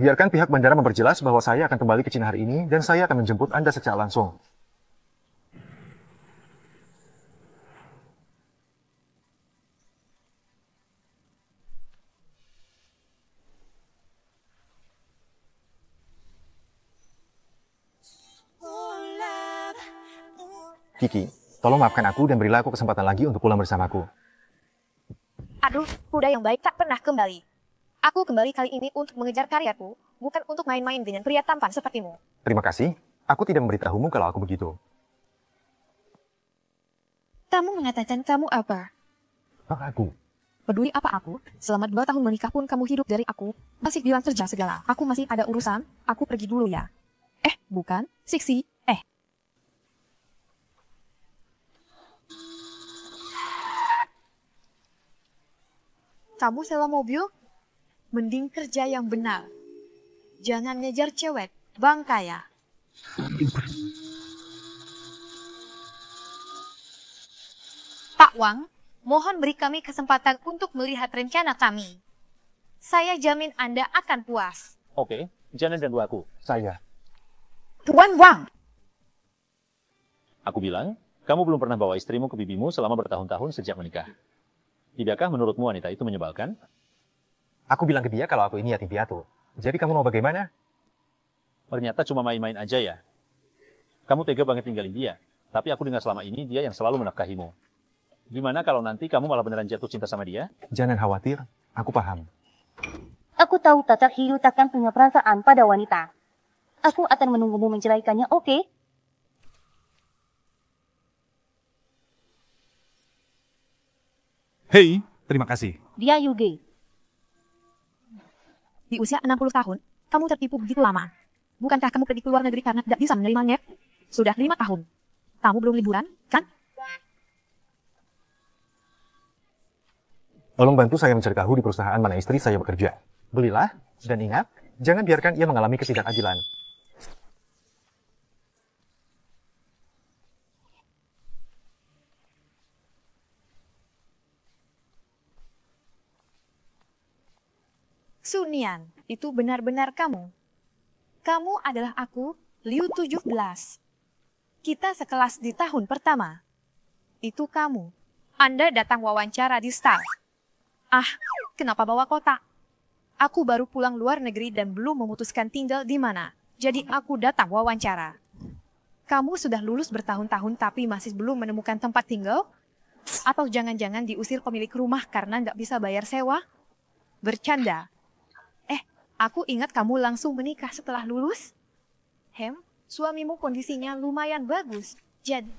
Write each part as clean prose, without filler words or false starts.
Biarkan pihak bandara memperjelas bahwa saya akan kembali ke Cina hari ini dan saya akan menjemput Anda secara langsung. Kiki, tolong maafkan aku dan berilah aku kesempatan lagi untuk pulang bersamaku. Aduh, kuda yang baik tak pernah kembali. Aku kembali kali ini untuk mengejar karyaku, bukan untuk main-main dengan pria tampan sepertimu. Terima kasih. Aku tidak memberitahumu kalau aku begitu. Kamu mengatakan kamu apa? Aku. Peduli apa aku? Selama 2 tahun menikah pun kamu hidup dari aku. Masih bilang kerja segala. Aku masih ada urusan. Aku pergi dulu ya. Bukan. Siksi. Kamu sewa mobil? Mending kerja yang benar. Jangan ngejar cewek. Bang kaya. Pak Wang, mohon beri kami kesempatan untuk melihat rencana kami. Saya jamin Anda akan puas. Oke, Janet dan aku. Saya. Tuan Wang! Aku bilang, kamu belum pernah bawa istrimu ke bibimu selama bertahun-tahun sejak menikah. Tidakkah menurutmu wanita itu menyebalkan? Aku bilang ke dia kalau aku ini yatim piatu. Jadi kamu mau bagaimana? Ternyata cuma main-main aja ya. Kamu tega banget tinggalin dia. Tapi aku dengar selama ini dia yang selalu menafkahimu. Gimana kalau nanti kamu malah beneran jatuh cinta sama dia? Jangan khawatir, aku paham. Aku tahu Tatak Hiu takkan punya perasaan pada wanita. Aku akan menunggumu menceraikannya, oke? Hei, terima kasih. Dia Yuge. Di usia 60 tahun, kamu tertipu begitu lama. Bukankah kamu pergi ke luar negeri karena tidak bisa menerimanya? Sudah 5 tahun. Kamu belum liburan, kan? Tolong bantu saya mencari tahu di perusahaan mana istri saya bekerja. Belilah, dan ingat, jangan biarkan ia mengalami ketidakadilan. Sunian, itu benar-benar kamu. Kamu adalah aku, Liu 17. Kita sekelas di tahun pertama. Itu kamu. Anda datang wawancara di Star. Kenapa bawa kotak? Aku baru pulang luar negeri dan belum memutuskan tinggal di mana. Jadi aku datang wawancara. Kamu sudah lulus bertahun-tahun tapi masih belum menemukan tempat tinggal? Atau jangan-jangan diusir pemilik rumah karena nggak bisa bayar sewa? Bercanda. Aku ingat kamu langsung menikah setelah lulus. Suamimu kondisinya lumayan bagus. Jadi,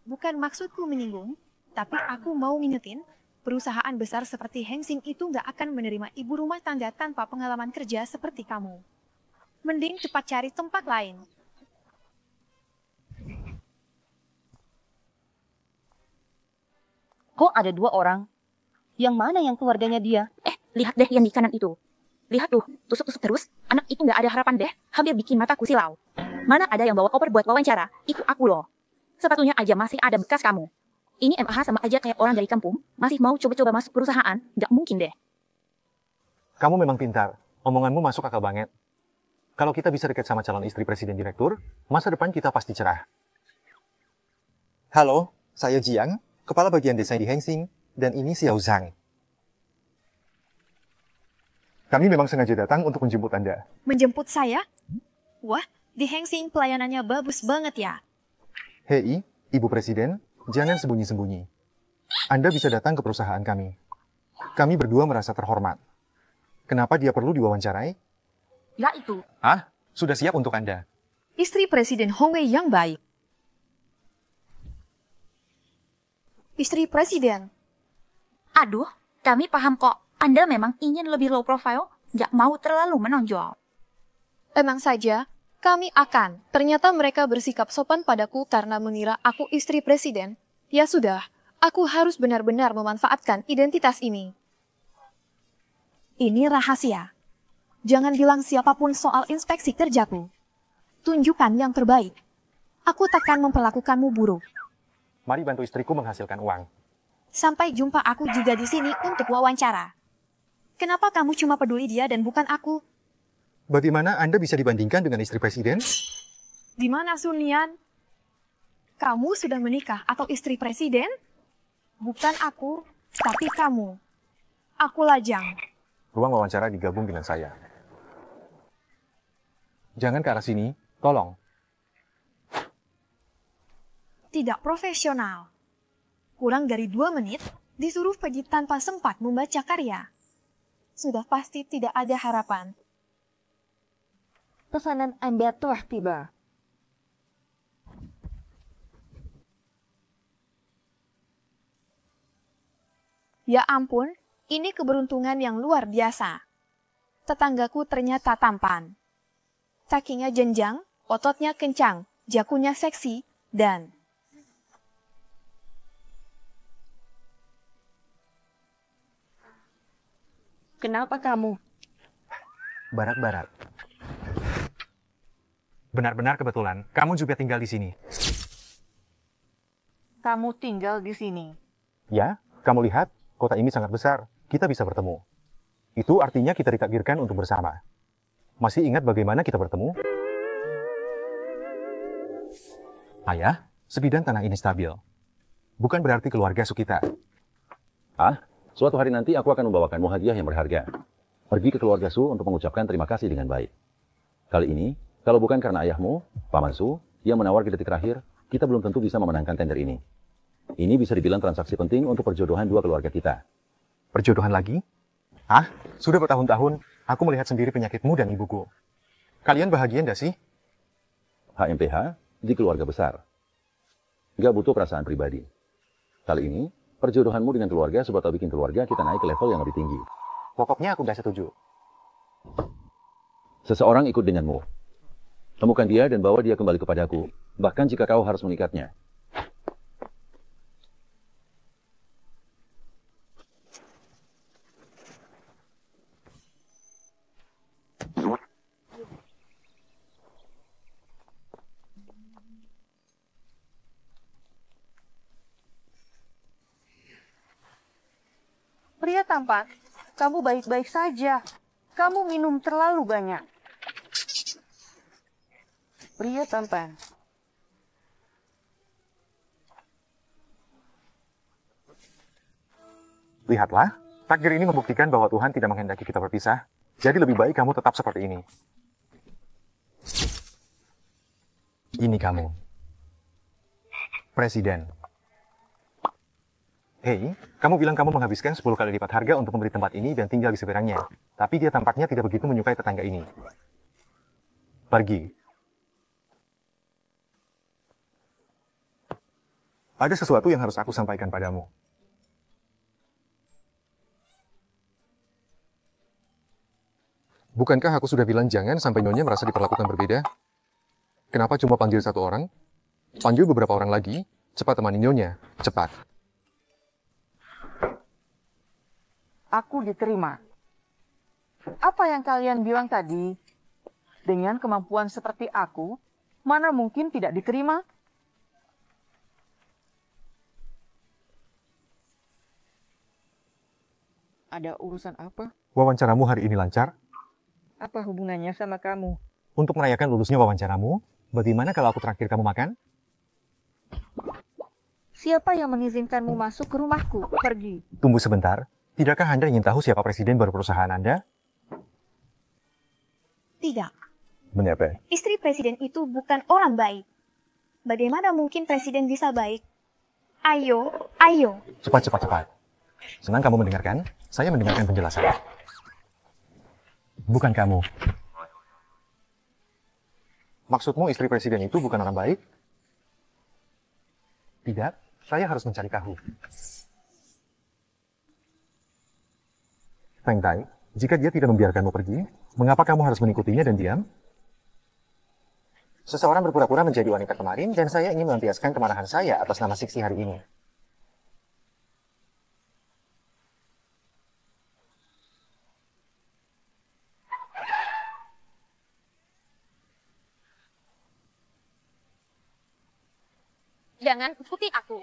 bukan maksudku menyinggung, tapi aku mau ngingetin, perusahaan besar seperti Heng Sing itu nggak akan menerima ibu rumah tangga tanpa pengalaman kerja seperti kamu. Mending cepat cari tempat lain. Kok ada 2 orang? Yang mana yang keluarganya dia? Lihat deh yang di kanan itu. Lihat tuh, tusuk-tusuk terus. Anak itu nggak ada harapan deh. Hampir bikin mataku silau. Mana ada yang bawa koper buat wawancara? Itu aku loh. Sepatunya aja masih ada bekas kamu. Ini MAH sama aja kayak orang dari kampung. Masih mau coba-coba masuk perusahaan? Nggak mungkin deh. Kamu memang pintar. Omonganmu masuk akal banget. Kalau kita bisa dekat sama calon istri presiden direktur, masa depan kita pasti cerah. Halo, saya Jiang, kepala bagian desain di Heng Sing, dan ini Xiao Zhang. Kami memang sengaja datang untuk menjemput Anda. Menjemput saya? Wah, di Heng Sing pelayanannya bagus banget ya. Hei, Ibu Presiden, jangan sembunyi-sembunyi. Anda bisa datang ke perusahaan kami. Kami berdua merasa terhormat. Kenapa dia perlu diwawancarai? Ya itu. Sudah siap untuk Anda. Istri Presiden Hong Wei yang baik. Istri Presiden. Aduh, kami paham kok. Anda memang ingin lebih low profile, nggak mau terlalu menonjol. Emang saja, kami akan. Ternyata mereka bersikap sopan padaku karena mengira aku istri presiden. Ya sudah, aku harus benar-benar memanfaatkan identitas ini. Ini rahasia. Jangan bilang siapapun soal inspeksi kerjaku. Tunjukkan yang terbaik. Aku takkan memperlakukanmu buruk. Mari bantu istriku menghasilkan uang. Sampai jumpa, aku juga di sini untuk wawancara. Kenapa kamu cuma peduli dia dan bukan aku? Bagaimana Anda bisa dibandingkan dengan istri presiden? Di mana Sunian? Kamu sudah menikah atau istri presiden? Bukan aku, tapi kamu. Aku Lajang. Ruang wawancara digabung dengan saya. Jangan ke arah sini, tolong. Tidak profesional. Kurang dari 2 menit, disuruh pergi tanpa sempat membaca karya. Sudah pasti tidak ada harapan. Pesanan Anda telah tiba. Ya ampun, ini keberuntungan yang luar biasa. Tetanggaku ternyata tampan. Kakinya jenjang, ototnya kencang, jakunya seksi, dan... Kenapa kamu? Barat-barat. Benar-benar kebetulan, kamu juga tinggal di sini. Kamu tinggal di sini. Ya, kamu lihat, kota ini sangat besar. Kita bisa bertemu. Itu artinya kita ditakdirkan untuk bersama. Masih ingat bagaimana kita bertemu? Ayah, sebidang tanah ini stabil. Bukan berarti keluarga Sukita. Suatu hari nanti aku akan membawakanmu hadiah yang berharga. Pergi ke keluarga Su untuk mengucapkan terima kasih dengan baik. Kali ini, kalau bukan karena ayahmu, Paman Su, yang menawar di detik terakhir, kita belum tentu bisa memenangkan tender ini. Ini bisa dibilang transaksi penting untuk perjodohan dua keluarga kita. Perjodohan lagi? Sudah bertahun-tahun, aku melihat sendiri penyakitmu dan ibuku. Kalian bahagia enggak sih? HMPH di keluarga besar. Nggak butuh perasaan pribadi. Kali ini, perjodohanmu dengan keluarga sebab bikin keluarga kita naik ke level yang lebih tinggi. Pokoknya aku udah setuju. Seseorang ikut denganmu. Temukan dia dan bawa dia kembali kepadaku, bahkan jika kau harus mengikatnya. Pria tampan, kamu baik-baik saja. Kamu minum terlalu banyak. Pria tampan. Lihatlah, takdir ini membuktikan bahwa Tuhan tidak menghendaki kita berpisah. Jadi lebih baik kamu tetap seperti ini. Ini kamu. Presiden. Hei, kamu bilang kamu menghabiskan 10 kali lipat harga untuk membeli tempat ini dan tinggal di seberangnya. Tapi dia tampaknya tidak begitu menyukai tetangga ini. Pergi. Ada sesuatu yang harus aku sampaikan padamu. Bukankah aku sudah bilang jangan sampai Nyonya merasa diperlakukan berbeda? Kenapa cuma panggil satu orang? Panggil beberapa orang lagi, cepat temani Nyonya, cepat. Aku diterima. Apa yang kalian bilang tadi? Dengan kemampuan seperti aku, mana mungkin tidak diterima? Ada urusan apa? Wawancaramu hari ini lancar? Apa hubungannya sama kamu? Untuk merayakan lulusnya wawancaramu, bagaimana kalau aku traktir kamu makan? Siapa yang mengizinkanmu masuk ke rumahku? Pergi. Tunggu sebentar. Tidakkah Anda ingin tahu siapa presiden baru perusahaan Anda? Tidak. Mengapa? Istri presiden itu bukan orang baik. Bagaimana mungkin presiden bisa baik? Ayo. Cepat. Senang kamu mendengarkan? Saya mendengarkan penjelasan. Bukan kamu. Maksudmu istri presiden itu bukan orang baik? Tidak, saya harus mencari tahu. Feng Tai, jika dia tidak membiarkanmu pergi, mengapa kamu harus mengikutinya dan diam? Seseorang berpura-pura menjadi wanita kemarin, dan saya ingin melampiaskan kemarahan saya atas nama Siksi hari ini. Jangan ikuti aku.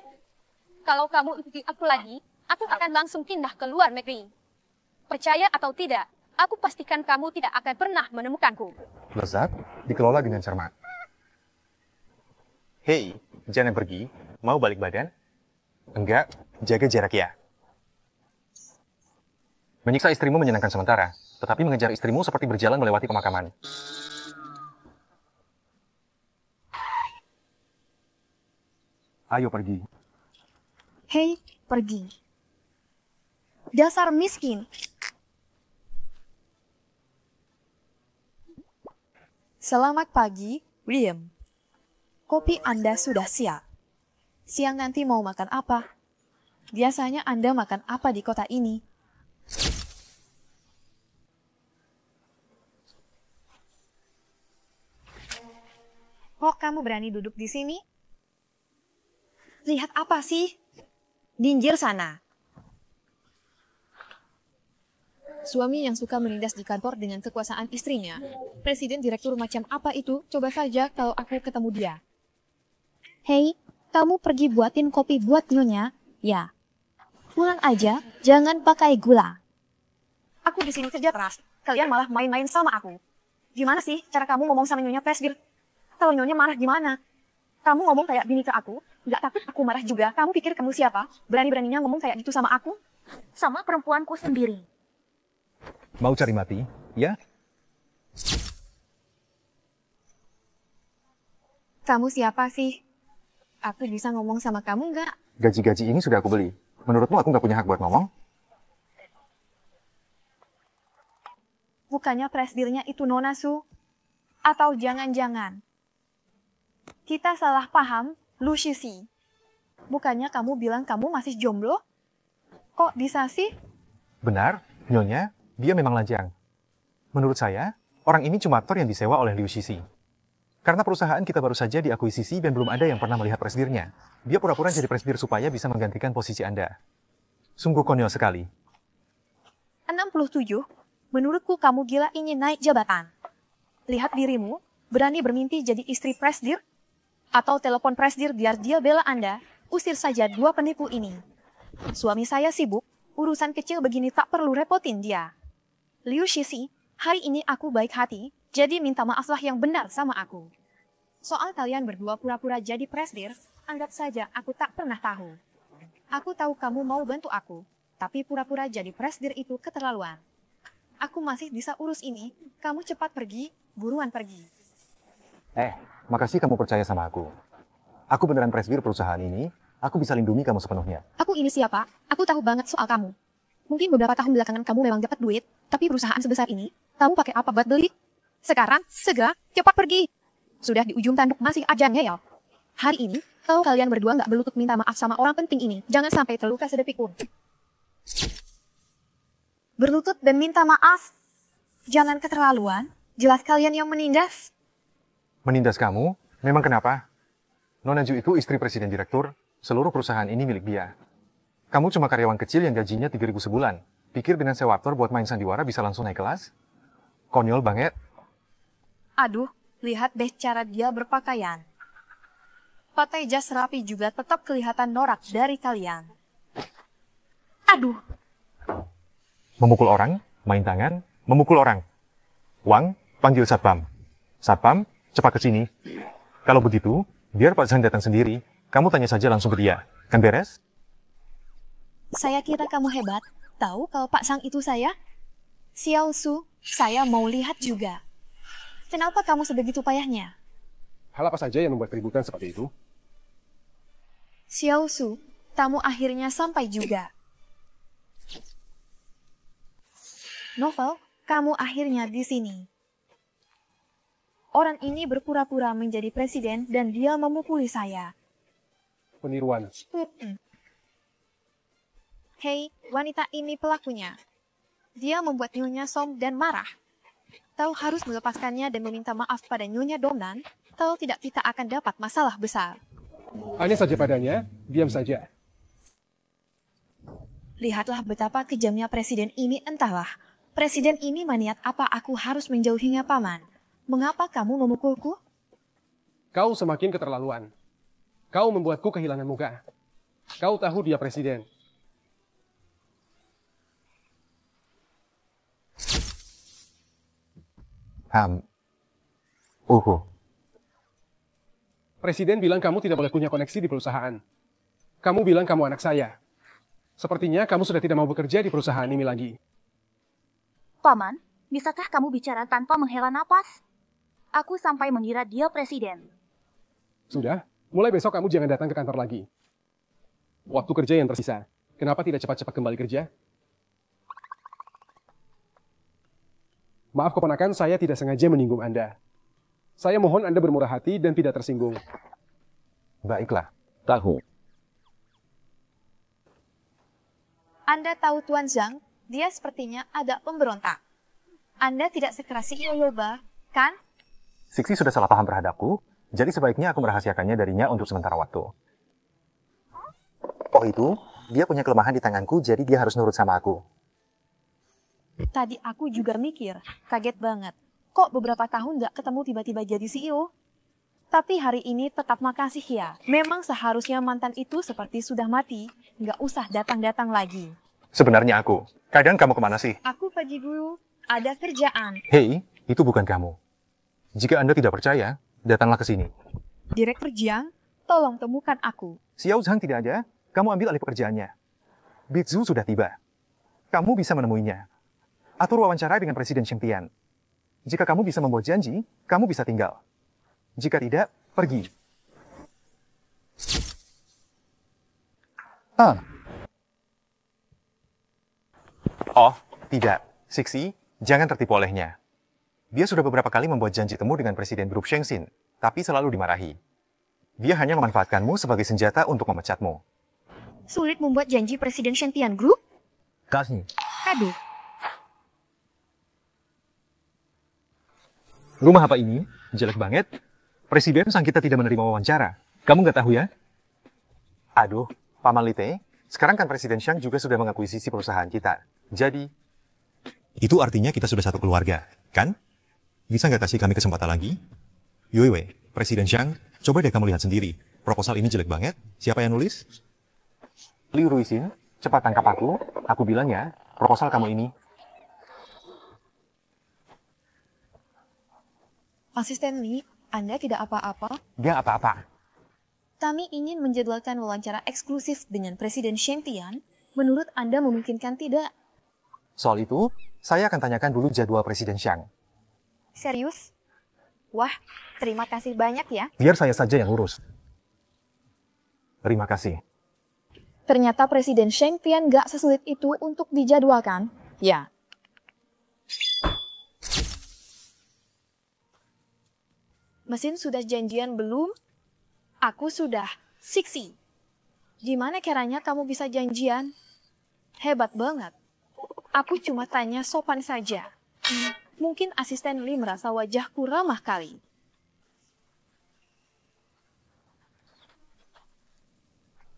Kalau kamu ikuti aku lagi, aku akan langsung pindah ke luar negeri. Percaya atau tidak, Aku pastikan kamu tidak akan pernah menemukanku. Lezat dikelola dengan cermat. Hei, jangan pergi. Mau balik badan? Enggak, jaga jarak ya. Menyiksa istrimu menyenangkan sementara, tetapi mengejar istrimu seperti berjalan melewati pemakaman. Ayo pergi. Hei, pergi. Dasar miskin. Selamat pagi, William. Kopi Anda sudah siap. Siang nanti mau makan apa? Biasanya Anda makan apa di kota ini? Kok kamu berani duduk di sini? Lihat apa sih? Ninjir sana. Suami yang suka menindas di kantor dengan kekuasaan istrinya. Presiden direktur macam apa itu? Coba saja kalau aku ketemu dia. Hei, kamu pergi buatin kopi buat nyonya? Ya. Pulang aja, jangan pakai gula. Aku di sini kerja keras. Kalian malah main-main sama aku. Gimana sih cara kamu ngomong sama nyonya Presdir? Kalau nyonya marah gimana? Kamu ngomong kayak bini ke aku? Nggak takut aku marah juga? Kamu pikir kamu siapa? Berani-beraninya ngomong kayak gitu sama aku? Sama perempuanku sendiri. Mau cari mati? Ya? Kamu siapa sih? Aku bisa ngomong sama kamu nggak? Gaji-gaji ini sudah aku beli. Menurutmu aku nggak punya hak buat ngomong? Bukannya presdirnya itu Nona Su? Atau jangan-jangan kita salah paham, Lu Shisi? Bukannya kamu bilang kamu masih jomblo? Kok bisa sih? Benar, Nyonya, dia memang lajang. Menurut saya, orang ini cuma aktor yang disewa oleh Liu Shisi. Karena perusahaan kita baru saja diakuisisi dan belum ada yang pernah melihat presdirnya. Dia pura-pura jadi presdir supaya bisa menggantikan posisi Anda. Sungguh konyol sekali. 67. Menurutku kamu gila ingin naik jabatan. Lihat dirimu, berani bermimpi jadi istri presdir? Atau telepon presdir biar dia bela Anda, usir saja dua penipu ini. Suami saya sibuk, urusan kecil begini tak perlu repotin dia. Liu Shisi, hari ini aku baik hati, jadi minta maaflah yang benar sama aku. Soal kalian berdua pura-pura jadi presdir, anggap saja aku tak pernah tahu. Aku tahu kamu mau bantu aku, tapi pura-pura jadi presdir itu keterlaluan. Aku masih bisa urus ini, kamu cepat pergi, buruan pergi. Makasih kamu percaya sama aku. Aku beneran presdir perusahaan ini, aku bisa lindungi kamu sepenuhnya. Aku ini siapa? Aku tahu banget soal kamu. Mungkin beberapa tahun belakangan kamu memang dapat duit, tapi perusahaan sebesar ini, kamu pakai apa buat beli? Sekarang, segera, cepat pergi. Sudah di ujung tanduk masih aja ngeyel. Hari ini, kalau kalian berdua nggak berlutut minta maaf sama orang penting ini, jangan sampai terluka sedetik pun. Berlutut dan minta maaf? Jangan keterlaluan, jelas kalian yang menindas. Menindas kamu? Memang kenapa? Nona Ju itu istri presiden direktur, seluruh perusahaan ini milik dia. Kamu cuma karyawan kecil yang gajinya 3.000 sebulan. Pikir dengan sewa aktor buat main sandiwara bisa langsung naik kelas? Konyol banget. Aduh, lihat deh cara dia berpakaian. Pakai jas rapi juga tetap kelihatan norak dari kalian. Aduh. Memukul orang, main tangan, memukul orang. Wang, panggil Satpam. Satpam, cepat ke sini. Kalau begitu, biar Pak Zhang datang sendiri. Kamu tanya saja langsung ke dia. Kan beres? Saya kira kamu hebat. Tahu kalau Pak Sang itu saya? Xiao Su, saya mau lihat juga. Kenapa kamu sebegitu payahnya? Hal apa saja yang membuat keributan seperti itu? Xiao Su, tamu akhirnya sampai juga. Novel, kamu akhirnya di sini. Orang ini berpura-pura menjadi presiden dan dia memukuli saya. Peniruan. Hei, wanita ini pelakunya. Dia membuat Nyonya som dan marah. Tahu harus melepaskannya dan meminta maaf pada Nyonya Domnan, kalau tidak kita akan dapat masalah besar. Aneh saja padanya, diam saja. Lihatlah betapa kejamnya presiden ini, entahlah. Presiden ini maniat apa aku harus menjauhinya, Paman. Mengapa kamu memukulku? Kau semakin keterlaluan. Kau membuatku kehilangan muka. Kau tahu dia presiden. Presiden bilang kamu tidak boleh punya koneksi di perusahaan. Kamu bilang kamu anak saya. Sepertinya kamu sudah tidak mau bekerja di perusahaan ini lagi. Paman, bisakah kamu bicara tanpa menghela napas? Aku sampai mengira dia presiden. Sudah, mulai besok kamu jangan datang ke kantor lagi. Waktu kerja yang tersisa, kenapa tidak cepat-cepat kembali kerja? Maaf keponakan, saya tidak sengaja menyinggung Anda. Saya mohon Anda bermurah hati dan tidak tersinggung. Baiklah. Tahu. Anda tahu Tuan Zhang, dia sepertinya agak pemberontak. Anda tidak sekeras CEO Yoba, kan? Siksi sudah salah paham terhadapku, jadi sebaiknya aku merahasiakannya darinya untuk sementara waktu. Oh itu, dia punya kelemahan di tanganku, jadi dia harus nurut sama aku. Tadi aku juga mikir, kaget banget. Kok beberapa tahun nggak ketemu tiba-tiba jadi CEO? Tapi hari ini tetap makasih ya. Memang seharusnya mantan itu seperti sudah mati, nggak usah datang-datang lagi. Sebenarnya aku. Kadang kamu kemana sih? Aku pergi dulu, ada kerjaan. Hei, itu bukan kamu. Jika Anda tidak percaya, datanglah ke sini. Direktur Jiang, tolong temukan aku. Xiao Zhang tidak ada, kamu ambil alih pekerjaannya. Bitzu sudah tiba. Kamu bisa menemuinya. Atur wawancara dengan Presiden Sheng Tian. Jika kamu bisa membuat janji, kamu bisa tinggal. Jika tidak, pergi. Oh, tidak. Siksi, jangan tertipu olehnya. Dia sudah beberapa kali membuat janji temu dengan Presiden Grup Shengxin, tapi selalu dimarahi. Dia hanya memanfaatkanmu sebagai senjata untuk memecatmu. Sulit membuat janji Presiden Sheng Tian Group? Kasih. Aduh. Rumah apa ini? Jelek banget. Presiden sang kita tidak menerima wawancara. Kamu nggak tahu ya? Aduh, Paman Lite, sekarang kan Presiden Shang juga sudah mengakuisisi perusahaan kita. Jadi, itu artinya kita sudah satu keluarga, kan? Bisa nggak kasih kami kesempatan lagi? Yuiwei, Presiden Shang, coba deh kamu lihat sendiri. Proposal ini jelek banget. Siapa yang nulis? Liu Ruixin, cepat tangkap aku. Aku bilang ya, proposal kamu ini. Asisten Li, Anda tidak apa-apa? Dia apa-apa. Kami ingin menjadwalkan wawancara eksklusif dengan Presiden Sheng Tian. Menurut Anda memungkinkan tidak? Soal itu, saya akan tanyakan dulu jadwal Presiden Shang. Serius? Wah, terima kasih banyak ya. Biar saya saja yang urus. Terima kasih. Ternyata Presiden Sheng Tian gak sesulit itu untuk dijadwalkan. Ya. Mesin sudah janjian belum? Aku sudah. Siksi. Gimana caranya kamu bisa janjian? Hebat banget. Aku cuma tanya sopan saja. Mungkin asisten Li merasa wajahku ramah kali.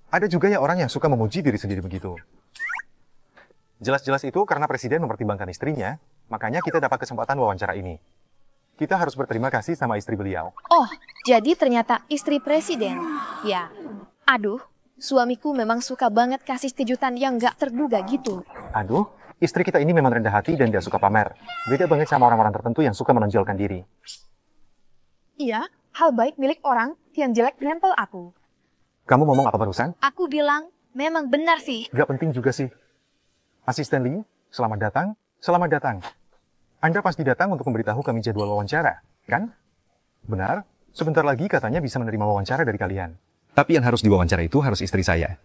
Ada juga ya orang yang suka memuji diri sendiri begitu. Jelas-jelas itu karena Presiden mempertimbangkan istrinya, makanya kita dapat kesempatan wawancara ini. Kita harus berterima kasih sama istri beliau. Oh, jadi ternyata istri Presiden. Ya, aduh, suamiku memang suka banget kasih kejutan yang gak terduga gitu. Aduh, istri kita ini memang rendah hati dan dia suka pamer. Beda banget sama orang-orang tertentu yang suka menonjolkan diri. Iya, hal baik milik orang yang jelek nempel aku. Kamu ngomong apa barusan? Aku bilang, memang benar sih. Gak penting juga sih. Asisten Li, selamat datang, selamat datang. Anda pasti datang untuk memberitahu kami jadwal wawancara, kan? Benar, sebentar lagi katanya bisa menerima wawancara dari kalian. Tapi yang harus diwawancara itu harus istri saya.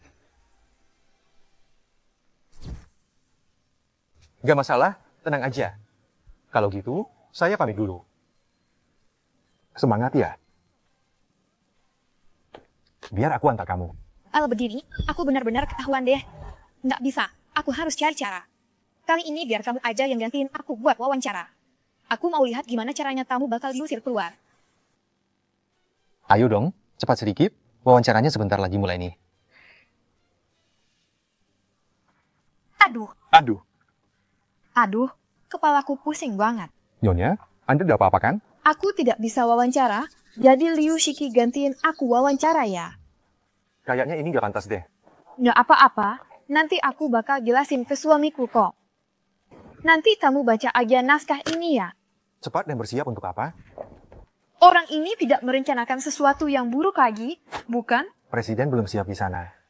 Gak masalah, tenang aja. Kalau gitu, saya pamit dulu. Semangat ya. Biar aku antar kamu. Al berdiri, aku benar-benar ketahuan deh. Nggak bisa, aku harus cari cara. Kali ini biar kamu aja yang gantiin aku buat wawancara. Aku mau lihat gimana caranya kamu bakal diusir keluar. Ayo dong, cepat sedikit. Wawancaranya sebentar lagi mulai nih. Aduh. Aduh. Aduh, kepalaku pusing banget. Nyonya, Anda tidak apa-apa kan? Aku tidak bisa wawancara, jadi Liu Shiki gantiin aku wawancara ya. Kayaknya ini gak pantas deh. Nggak apa-apa, nanti aku bakal jelasin ke suamiku kok. Nanti kamu baca aja naskah ini ya. Cepat dan bersiap untuk apa? Orang ini tidak merencanakan sesuatu yang buruk lagi, bukan? Presiden belum siap di sana.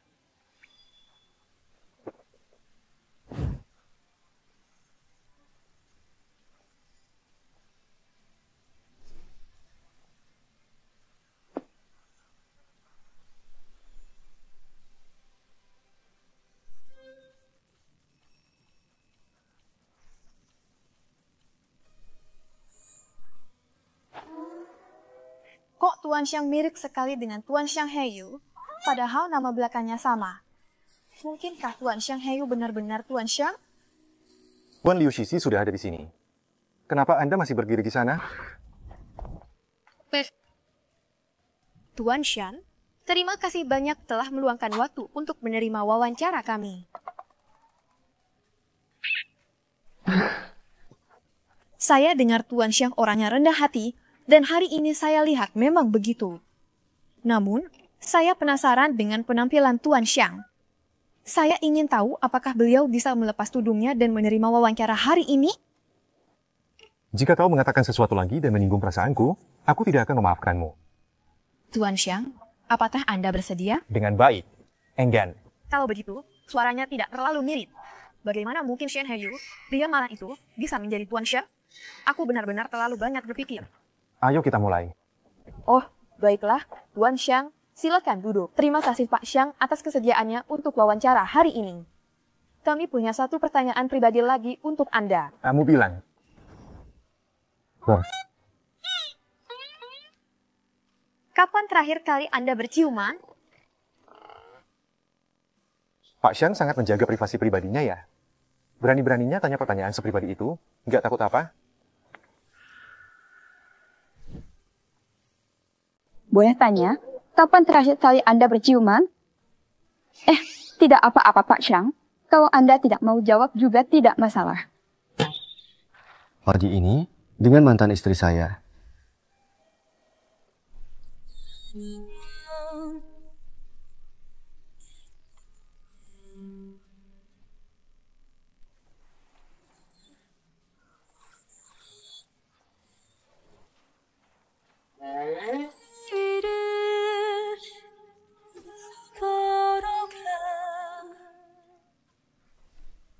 Kok Tuan Xiang mirip sekali dengan Tuan Xiang Heyu, padahal nama belakangnya sama? Mungkinkah Tuan Xiang Heyu benar-benar Tuan Xiang? Tuan Liu Shishi sudah ada di sini. Kenapa Anda masih berdiri di sana? Tuan Xiang, terima kasih banyak telah meluangkan waktu untuk menerima wawancara kami. Saya dengar Tuan Xiang orangnya rendah hati, dan hari ini saya lihat memang begitu. Namun, saya penasaran dengan penampilan Tuan Xiang. Saya ingin tahu apakah beliau bisa melepas tudungnya dan menerima wawancara hari ini? Jika kau mengatakan sesuatu lagi dan menyinggung perasaanku, aku tidak akan memaafkanmu. Tuan Xiang, apakah Anda bersedia? Dengan baik. Enggan. Kalau begitu, suaranya tidak terlalu mirip. Bagaimana mungkin Xiang Heyu, dia malang itu, bisa menjadi Tuan Xiang? Aku benar-benar terlalu banyak berpikir. Ayo kita mulai. Oh, baiklah. Tuan Xiang, silakan duduk. Terima kasih Pak Xiang atas kesediaannya untuk wawancara hari ini. Kami punya satu pertanyaan pribadi lagi untuk Anda. Kamu bilang. Kapan terakhir kali Anda berciuman? Pak Xiang sangat menjaga privasi pribadinya ya. Berani-beraninya tanya pertanyaan sepribadi itu. Nggak takut apa? Boleh tanya, kapan terakhir kali Anda berciuman? Tidak apa-apa Pak Xiang. Kalau Anda tidak mau jawab juga tidak masalah. Pagi ini, dengan mantan istri saya.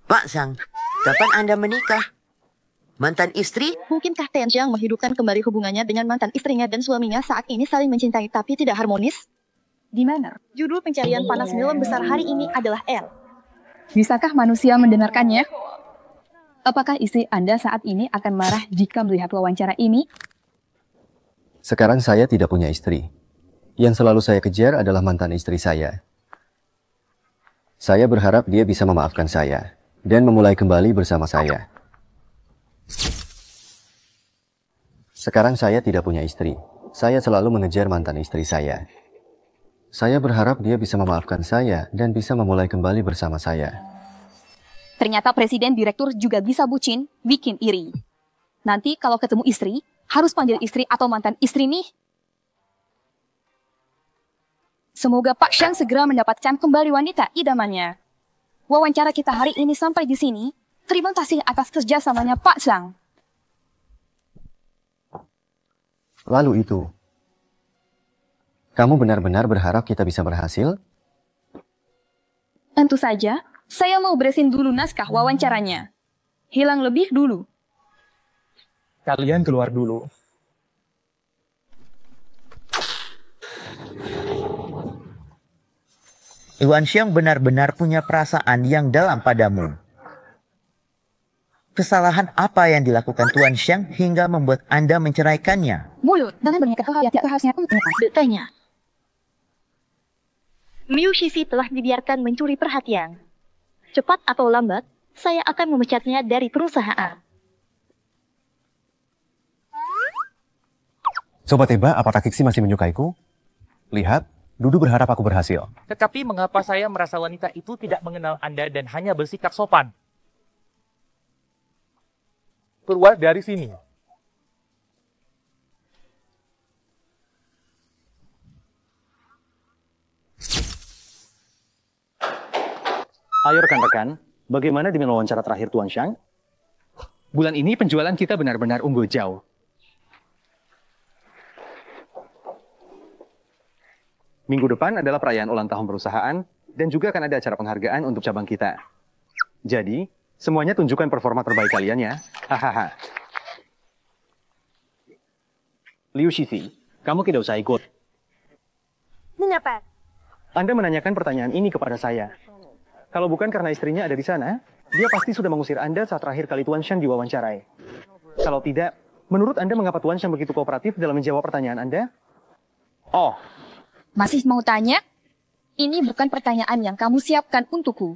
Pak Xiang, kapan Anda menikah? Mantan istri? Mungkinkah Tian Xiang menghidupkan kembali hubungannya dengan mantan istrinya dan suaminya saat ini saling mencintai tapi tidak harmonis? Di mana? Judul pencarian panas film besar hari ini adalah L. Bisakah manusia mendengarkannya? Apakah istri Anda saat ini akan marah jika melihat wawancara ini? Sekarang saya tidak punya istri. Yang selalu saya kejar adalah mantan istri saya. Saya berharap dia bisa memaafkan saya dan memulai kembali bersama saya. Sekarang saya tidak punya istri. Saya selalu mengejar mantan istri saya. Saya berharap dia bisa memaafkan saya dan bisa memulai kembali bersama saya. Ternyata presiden direktur juga bisa bucin, bikin iri. Nanti kalau ketemu istri, harus panggil istri atau mantan istri nih. Semoga Pak Xiang segera mendapatkan kembali wanita idamannya. Wawancara kita hari ini sampai di sini. Terima kasih atas kerjasamanya Pak Xiang. Lalu itu, kamu benar-benar berharap kita bisa berhasil? Tentu saja, saya mau beresin dulu naskah wawancaranya. Hilang lebih dulu. Kalian keluar dulu. Tuan Xiang benar-benar punya perasaan yang dalam padamu. Kesalahan apa yang dilakukan Tuan Xiang hingga membuat Anda menceraikannya? Mulut, dengan banyak harusnya bertanya. Liu Shishi telah dibiarkan mencuri perhatian. Cepat atau lambat, saya akan memecatnya dari perusahaan. Sobat Eba, apakah Kiksi masih menyukaiku? Lihat, Dudu berharap aku berhasil. Tetapi mengapa saya merasa wanita itu tidak mengenal Anda dan hanya bersikap sopan? Keluar dari sini. Ayo rekan-rekan, bagaimana dengan wawancara terakhir Tuan Xiang? Bulan ini penjualan kita benar-benar unggul jauh. Minggu depan adalah perayaan ulang tahun perusahaan dan juga akan ada acara penghargaan untuk cabang kita. Jadi, semuanya tunjukkan performa terbaik kalian ya. Hahaha. Liu Shizi, kamu tidak usah ikut. Mengapa? Anda menanyakan pertanyaan ini kepada saya. Kalau bukan karena istrinya ada di sana, dia pasti sudah mengusir Anda saat terakhir kali Tuan Shan diwawancarai. Kalau tidak, menurut Anda mengapa Tuan Shan begitu kooperatif dalam menjawab pertanyaan Anda? Oh, Masih mau tanya? Ini bukan pertanyaan yang kamu siapkan untukku.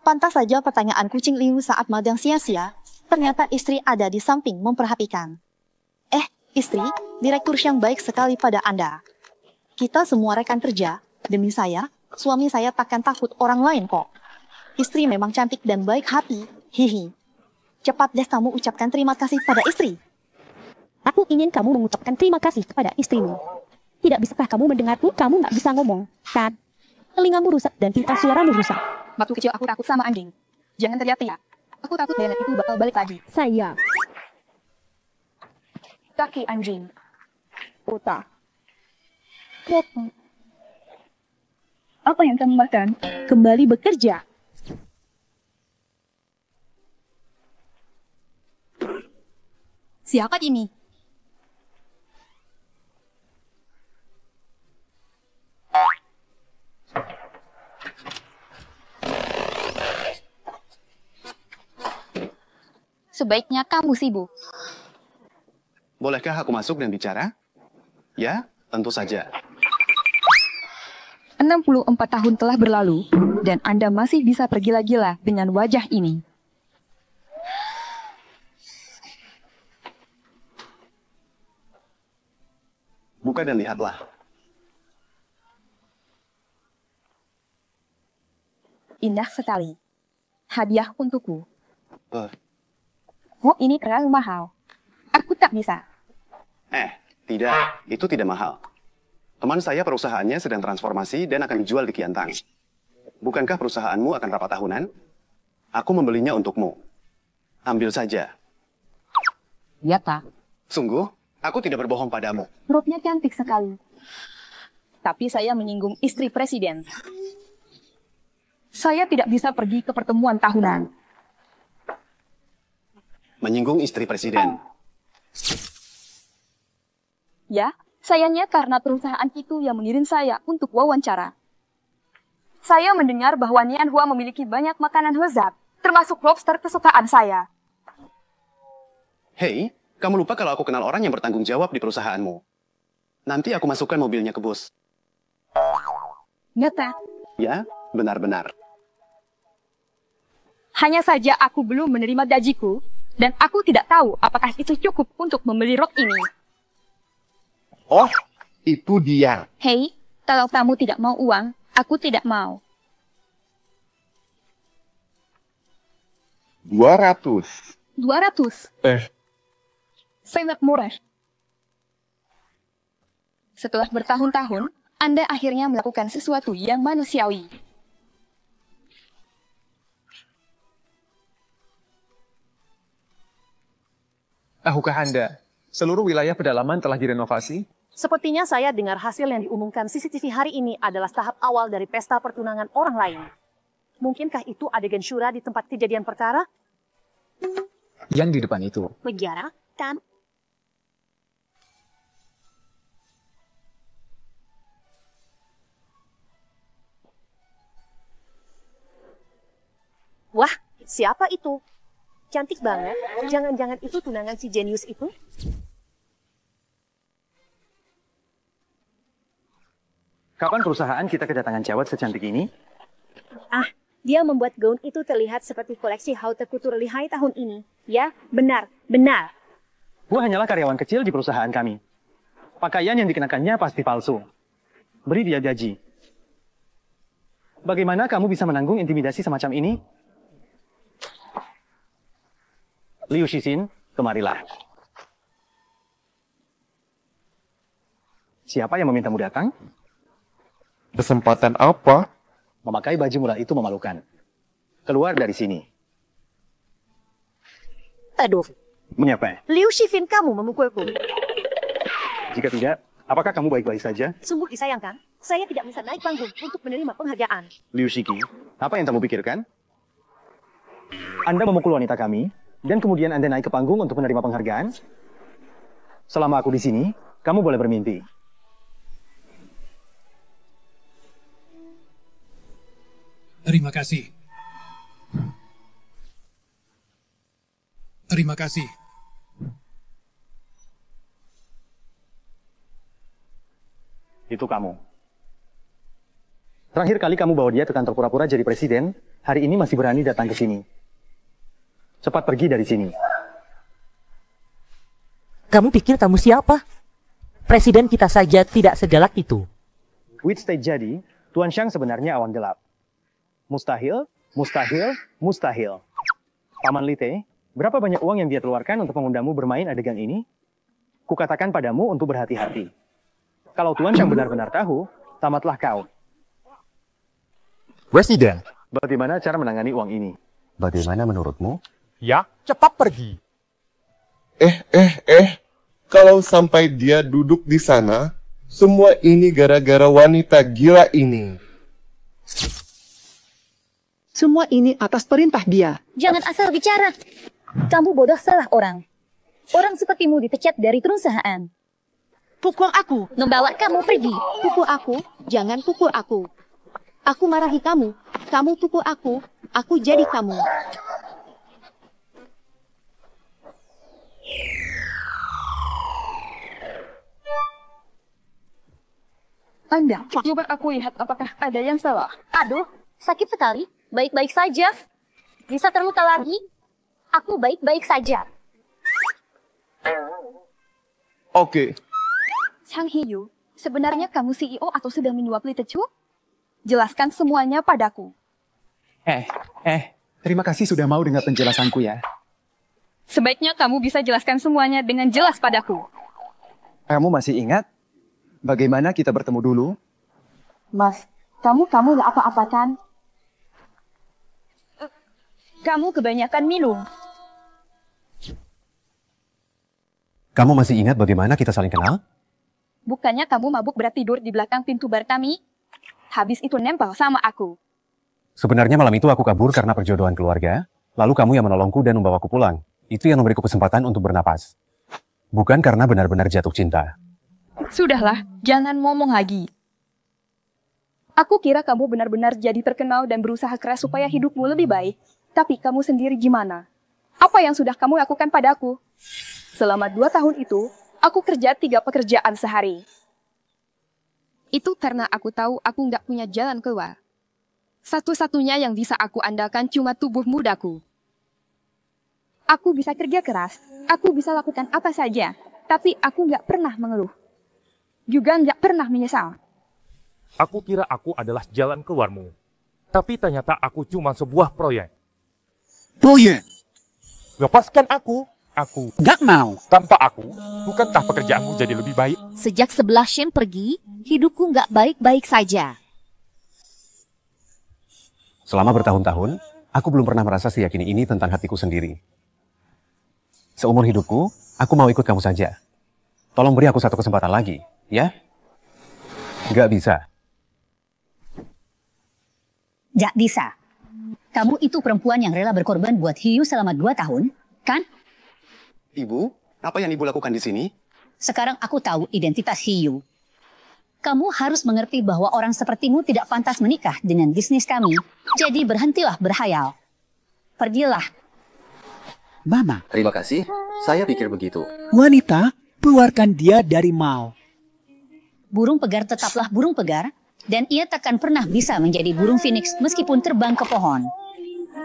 Pantas saja pertanyaan kucing Liu saat magang sia-sia, ternyata istri ada di samping memperhatikan. Istri, direktur yang baik sekali pada Anda. Kita semua rekan kerja, demi saya, suami saya takkan takut orang lain kok. Istri memang cantik dan baik hati, hihi. Cepat deh kamu ucapkan terima kasih pada istri. Aku ingin kamu mengucapkan terima kasih kepada istrimu. Tidak bisakah kamu mendengarku? Kamu nggak bisa ngomong, kan? Telingamu rusak dan pita suaramu rusak. Waktu kecil aku takut sama anjing. Jangan teriak-teriak. Aku takut nenek itu bakal balik lagi. Saya. Kaki anjing. Otak. Apa yang kamu makan? Kembali bekerja. Siapa ini? Sebaiknya kamu sibuk. Bolehkah aku masuk dan bicara? Ya, tentu saja. 64 tahun telah berlalu, dan Anda masih bisa tergila-gila dengan wajah ini. Buka dan lihatlah. Indah sekali. Hadiah untukku. Oh, ini terlalu mahal. Aku tak bisa. Tidak. Itu tidak mahal. Teman saya perusahaannya sedang transformasi dan akan dijual di Qiantang. Bukankah perusahaanmu akan rapat tahunan? Aku membelinya untukmu. Ambil saja. Ya, tak. Sungguh, aku tidak berbohong padamu. Perutnya cantik sekali. Tapi saya menyinggung istri presiden. Saya tidak bisa pergi ke pertemuan tahunan. Menyinggung istri presiden. Ya, sayangnya karena perusahaan itu yang mengirim saya untuk wawancara. Saya mendengar bahwa Nianhua memiliki banyak makanan lezat, termasuk lobster kesukaan saya. Hei, kamu lupa kalau aku kenal orang yang bertanggung jawab di perusahaanmu. Nanti aku masukkan mobilnya ke bus. Nyata. Ya, benar-benar. Hanya saja aku belum menerima gajiku, dan aku tidak tahu apakah itu cukup untuk membeli rok ini. Oh, itu dia. Hei, kalau kamu tidak mau uang, aku tidak mau. 200. 200? Sangat murah. Setelah bertahun-tahun, Anda akhirnya melakukan sesuatu yang manusiawi. Tahukah Anda, seluruh wilayah pedalaman telah direnovasi? Sepertinya saya dengar hasil yang diumumkan CCTV hari ini adalah tahap awal dari pesta pertunangan orang lain. Mungkinkah itu adegan syura di tempat kejadian perkara? Yang di depan itu. Penjara, kan? Wah, siapa itu? Cantik banget. Jangan-jangan itu tunangan si jenius itu? Kapan perusahaan kita kedatangan cewek secantik ini? Dia membuat gaun itu terlihat seperti koleksi haute couture lihai tahun ini. Ya, benar, benar. Gua hanyalah karyawan kecil di perusahaan kami. Pakaian yang dikenakannya pasti palsu. Beri dia gaji. Bagaimana kamu bisa menanggung intimidasi semacam ini? Liu Shixin, kemarilah. Siapa yang memintamu datang? Kesempatan apa? Memakai baju murah itu memalukan. Keluar dari sini. Kenapa, Dov? Mengapa? Liu Shifin kamu memukulku. Jika tidak, apakah kamu baik-baik saja? Sungguh disayangkan, saya tidak bisa naik panggung untuk menerima penghargaan. Liu Shiki, apa yang kamu pikirkan? Anda memukul wanita kami, dan kemudian Anda naik ke panggung untuk menerima penghargaan? Selama aku di sini, kamu boleh bermimpi. Terima kasih. Terima kasih. Itu kamu. Terakhir kali kamu bawa dia ke kantor pura-pura jadi presiden, hari ini masih berani datang ke sini. Cepat pergi dari sini. Kamu pikir kamu siapa? Presiden kita saja tidak segalak itu. Which state jadi, Tuan Shang sebenarnya awan gelap. Mustahil, mustahil, mustahil. Paman Lite, berapa banyak uang yang dia keluarkan untuk mengundangmu bermain adegan ini? Kukatakan padamu untuk berhati-hati. Kalau Tuan Shang benar-benar tahu, tamatlah kau. Presiden, bagaimana cara menangani uang ini? Bagaimana menurutmu? Ya, cepat pergi. Kalau sampai dia duduk di sana, semua ini gara-gara wanita gila ini. Semua ini atas perintah dia. Jangan asal bicara. Kamu bodoh salah orang. Orang sepertimu dipecat dari perusahaan. Pukul aku. Membawa kamu pergi. Pukul aku. Jangan pukul aku. Aku marahi kamu. Kamu pukul aku. Aku jadi kamu. Anda, coba aku lihat apakah ada yang salah. Aduh, sakit sekali. Baik-baik saja. Bisa terluka lagi? Aku baik-baik saja. Oke. Chang Hiyu, sebenarnya kamu CEO atau sedang menyuap Li Tecu? Jelaskan semuanya padaku. Terima kasih sudah mau dengar penjelasanku ya. Sebaiknya kamu bisa jelaskan semuanya dengan jelas padaku. Kamu masih ingat bagaimana kita bertemu dulu? Mas, kamu nggak apa-apa kan? Kamu kebanyakan minum. Kamu masih ingat bagaimana kita saling kenal? Bukannya kamu mabuk berat tidur di belakang pintu bar kami? Habis itu nempel sama aku. Sebenarnya malam itu aku kabur karena perjodohan keluarga, lalu kamu yang menolongku dan membawaku pulang. Itu yang memberiku kesempatan untuk bernapas. Bukan karena benar-benar jatuh cinta. Sudahlah, jangan ngomong lagi. Aku kira kamu benar-benar jadi terkenal dan berusaha keras supaya hidupmu lebih baik. Tapi kamu sendiri gimana? Apa yang sudah kamu lakukan padaku? Selama 2 tahun itu, aku kerja 3 pekerjaan sehari. Itu karena aku tahu aku nggak punya jalan keluar. Satu-satunya yang bisa aku andalkan cuma tubuh mudaku. Aku bisa kerja keras, aku bisa lakukan apa saja, tapi aku nggak pernah mengeluh. Juga nggak pernah menyesal. Aku kira aku adalah jalan keluarmu. Tapi ternyata aku cuma sebuah proyek. Proyek? Lepaskan aku. Aku nggak mau. Tanpa aku, bukankah pekerjaanmu jadi lebih baik? Sejak sebelah Shen pergi, hidupku nggak baik-baik saja. Selama bertahun-tahun, aku belum pernah merasa seyakini ini tentang hatiku sendiri. Seumur hidupku, aku mau ikut kamu saja. Tolong beri aku 1 kesempatan lagi, ya? Nggak bisa. Nggak bisa. Kamu itu perempuan yang rela berkorban buat Hiyu selama 2 tahun, kan? Ibu, apa yang Ibu lakukan di sini? Sekarang aku tahu identitas Hiyu. Kamu harus mengerti bahwa orang sepertimu tidak pantas menikah dengan bisnis kami. Jadi berhentilah berhayal. Pergilah. Mama. Terima kasih. Saya pikir begitu. Wanita, keluarkan dia dari Mao. Burung pegar tetaplah burung pegar, dan ia takkan pernah bisa menjadi burung phoenix meskipun terbang ke pohon.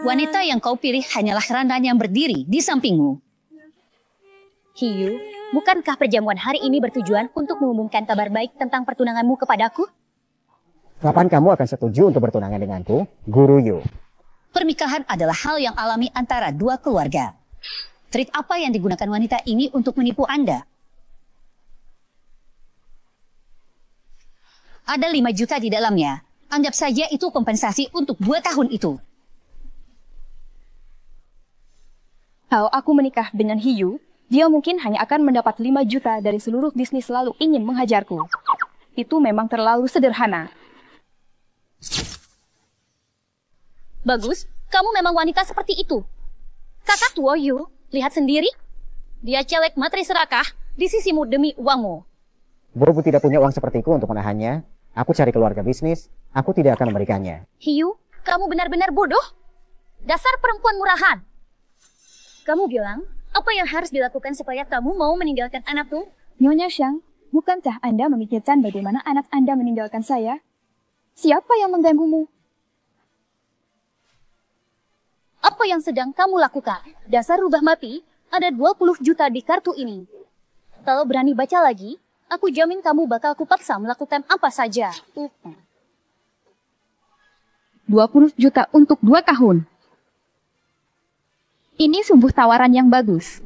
Wanita yang kau pilih hanyalah Randan yang berdiri di sampingmu. Hiyu, bukankah perjamuan hari ini bertujuan untuk mengumumkan kabar baik tentang pertunanganmu kepadaku? Kapan kamu akan setuju untuk bertunangan denganku, Guru Yu? Pernikahan adalah hal yang alami antara 2 keluarga. Trik apa yang digunakan wanita ini untuk menipu Anda? Ada 5 juta di dalamnya. Anggap saja itu kompensasi untuk 2 tahun itu. Kalau aku menikah dengan Hiyu, dia mungkin hanya akan mendapat 5 juta dari seluruh bisnis lalu ingin menghajarku. Itu memang terlalu sederhana. Bagus, kamu memang wanita seperti itu. Kakak tua Yu, lihat sendiri. Dia celek materi serakah di sisimu demi uangmu. Borubu tidak punya uang sepertiku untuk menahannya. Aku cari keluarga bisnis, aku tidak akan memberikannya. Hiyu, kamu benar-benar bodoh. Dasar perempuan murahan. Kamu bilang, apa yang harus dilakukan supaya kamu mau meninggalkan anakku? Nyonya Xiang, bukankah Anda memikirkan bagaimana anak Anda meninggalkan saya? Siapa yang mengganggumu? Apa yang sedang kamu lakukan? Dasar rubah mati, ada 20 juta di kartu ini. Kalau berani baca lagi, aku jamin kamu bakal kupaksa melakukan apa saja. 20 juta untuk 2 tahun. Ini sungguh tawaran yang bagus.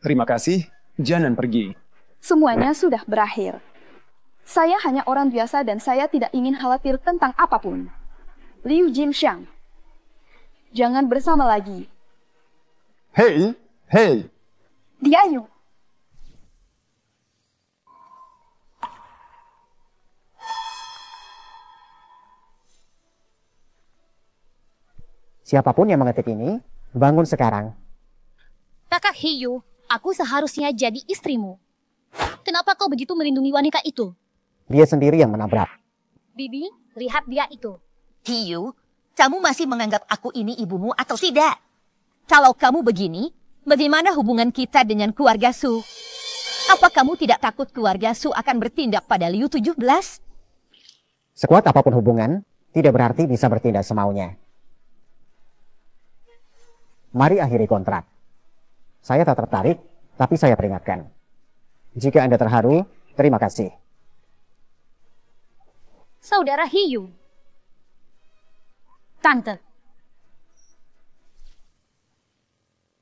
Terima kasih, jangan pergi. Semuanya sudah berakhir. Saya hanya orang biasa dan saya tidak ingin khawatir tentang apapun. Liu Jinxiang. Jangan bersama lagi. Hei, hei. Dia Yu. Siapapun yang mengetik ini, bangun sekarang. Kakak Hiyu, aku seharusnya jadi istrimu. Kenapa kau begitu melindungi wanita itu? Dia sendiri yang menabrak. Bibi, lihat dia itu. Hiyu, kamu masih menganggap aku ini ibumu atau tidak? Kalau kamu begini, bagaimana hubungan kita dengan keluarga Su? Apa kamu tidak takut keluarga Su akan bertindak pada Liu 17? Sekuat apapun hubungan, tidak berarti bisa bertindak semaunya. Mari akhiri kontrak. Saya tak tertarik, tapi saya peringatkan. Jika Anda terharu, terima kasih. Saudara Hiyu. Tante.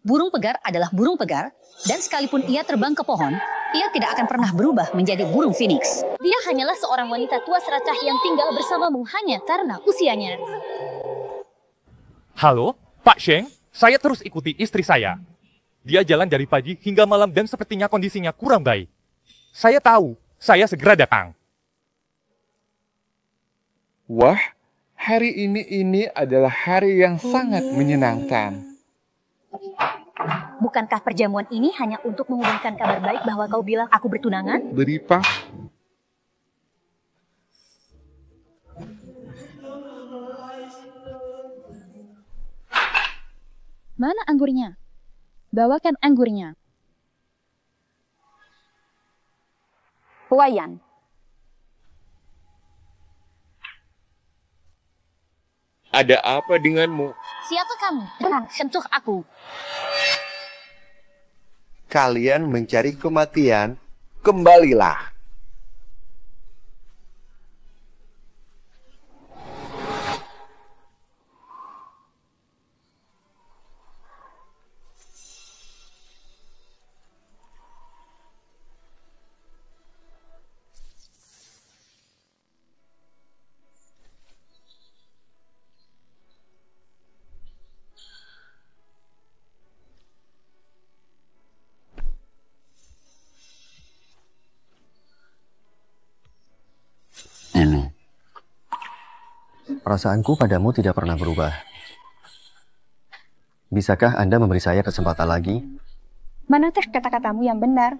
Burung pegar adalah burung pegar, dan sekalipun ia terbang ke pohon, ia tidak akan pernah berubah menjadi burung phoenix. Dia hanyalah seorang wanita tua serakah yang tinggal bersamamu hanya karena usianya. Halo, Pak Sheng, saya terus ikuti istri saya. Dia jalan dari pagi hingga malam dan sepertinya kondisinya kurang baik. Saya tahu, saya segera datang. Wah, hari ini adalah hari yang sangat menyenangkan. Bukankah perjamuan ini hanya untuk mengumumkan kabar baik bahwa kau bilang aku bertunangan? Beripah. Mana anggurnya? Bawakan anggurnya. Pelayan. Ada apa denganmu? Siapa kamu? Tenang, sentuh aku. Kalian mencari kematian? Kembalilah. Perasaanku padamu tidak pernah berubah. Bisakah Anda memberi saya kesempatan lagi? Manakah kata-katamu yang benar?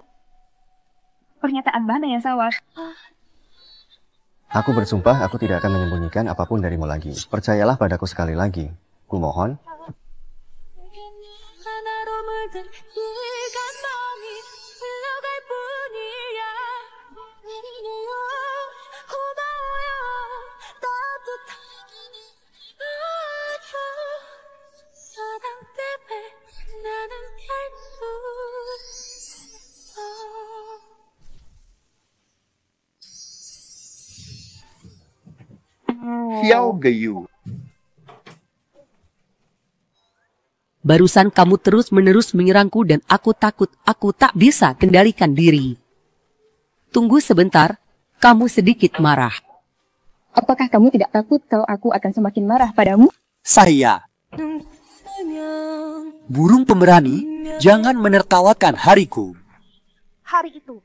Pernyataan mana yang salah? Aku bersumpah aku tidak akan menyembunyikan apapun darimu lagi. Percayalah padaku sekali lagi. Kumohon. Xiao Geyu. Barusan kamu terus-menerus menyerangku dan aku takut aku tak bisa kendalikan diri. Tunggu sebentar, kamu sedikit marah. Apakah kamu tidak takut kalau aku akan semakin marah padamu? Saya. Burung pemberani, jangan menertawakan hariku. Hari itu.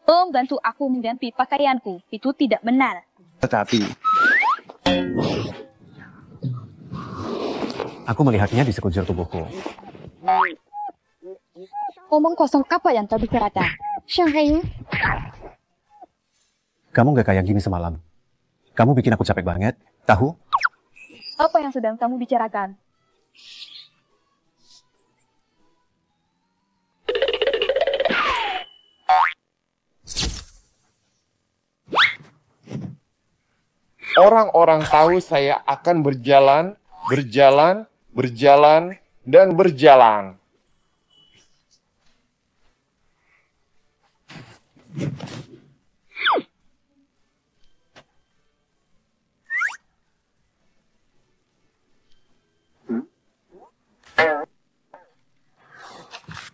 Tolong bantu aku mengganti pakaianku. Itu tidak benar. Tetapi, Aku melihatnya di sekujur tubuhku. Omong kosong apa yang kau bicarakan? Shanghai, Kamu gak kayak gini semalam. Kamu bikin aku capek banget, tahu? apa yang sedang kamu bicarakan? Orang-orang tahu saya akan berjalan, dan berjalan.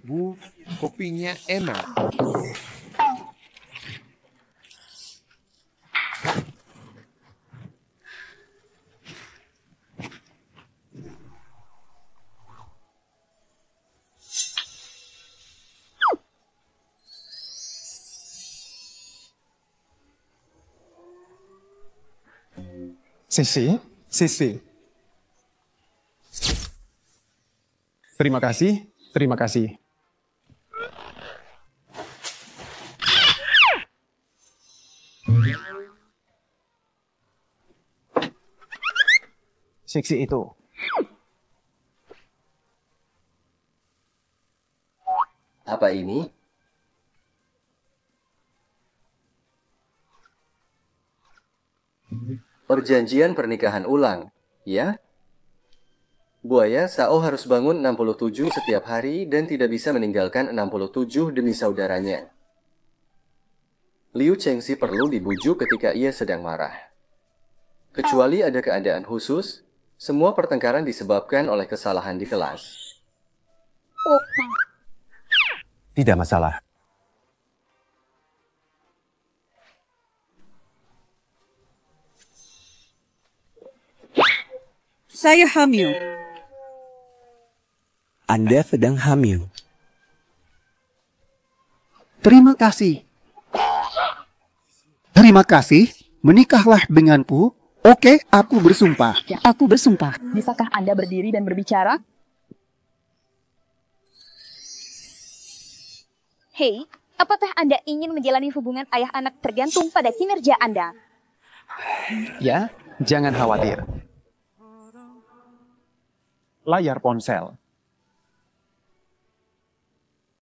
Bu, kopinya enak. Sisi. Terima kasih. seksi itu. Apa ini? Perjanjian pernikahan ulang, ya? Buaya Sao harus bangun 67 setiap hari dan tidak bisa meninggalkan 67 demi saudaranya. Liu Chengxi perlu dibujuk ketika ia sedang marah. Kecuali ada keadaan khusus, semua pertengkaran disebabkan oleh kesalahan di kelas. Tidak masalah. Saya hamil. Anda sedang hamil. Terima kasih. Menikahlah denganku. Oke, aku bersumpah. Aku bersumpah. Bisakah Anda berdiri dan berbicara? Hei, apakah Anda ingin menjalani hubungan ayah anak tergantung pada kinerja Anda? Ya, jangan khawatir. Layar ponsel.